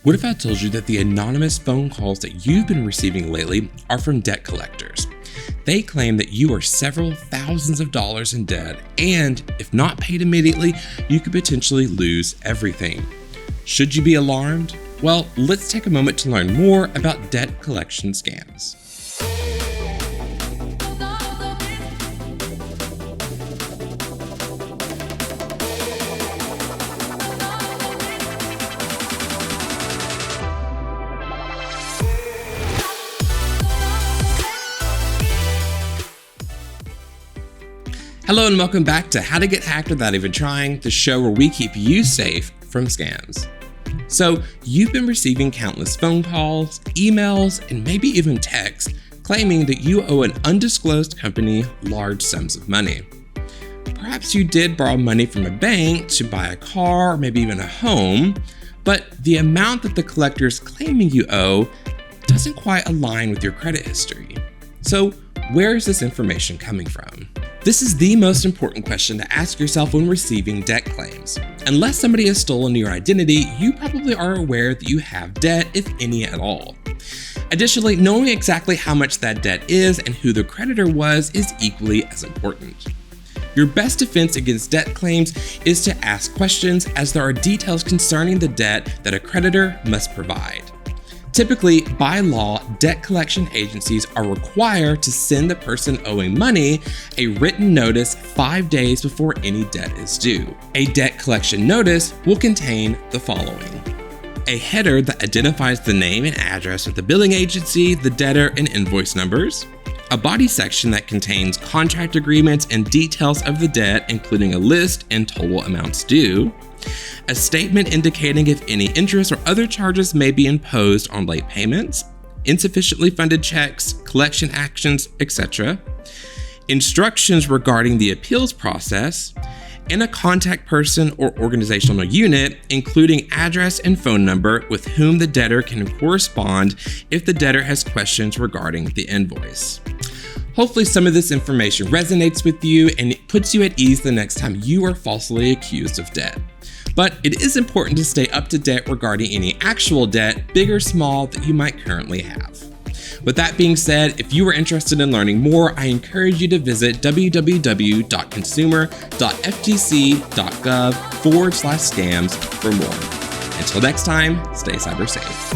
What if I told you that the anonymous phone calls that you've been receiving lately are from debt collectors? They claim that you are several thousands of dollars in debt, and if not paid immediately, you could potentially lose everything. Should you be alarmed? Well, let's take a moment to learn more about debt collection scams. Hello and welcome back to How to Get Hacked Without Even Trying, the show where we keep you safe from scams. So, you've been receiving countless phone calls, emails, and maybe even texts claiming that you owe an undisclosed company large sums of money. Perhaps you did borrow money from a bank to buy a car or maybe even a home, but the amount that the collector is claiming you owe doesn't quite align with your credit history. So, where is this information coming from? This is the most important question to ask yourself when receiving debt claims. Unless somebody has stolen your identity, you probably are aware that you have debt, if any at all. Additionally, knowing exactly how much that debt is and who the creditor was is equally as important. Your best defense against debt claims is to ask questions, as there are details concerning the debt that a creditor must provide. Typically, by law, debt collection agencies are required to send the person owing money a written notice 5 days before any debt is due. A debt collection notice will contain the following: a header that identifies the name and address of the billing agency, the debtor, and invoice numbers; a body section that contains contract agreements and details of the debt, including a list and total amounts due; a statement indicating if any interest or other charges may be imposed on late payments, insufficiently funded checks, collection actions, etc., instructions regarding the appeals process, and a contact person or organizational unit, including address and phone number, with whom the debtor can correspond if the debtor has questions regarding the invoice. Hopefully some of this information resonates with you and it puts you at ease the next time you are falsely accused of debt. But it is important to stay up to date regarding any actual debt, big or small, that you might currently have. With that being said, if you are interested in learning more, I encourage you to visit www.consumer.ftc.gov/scams for more. Until next time, stay cyber safe.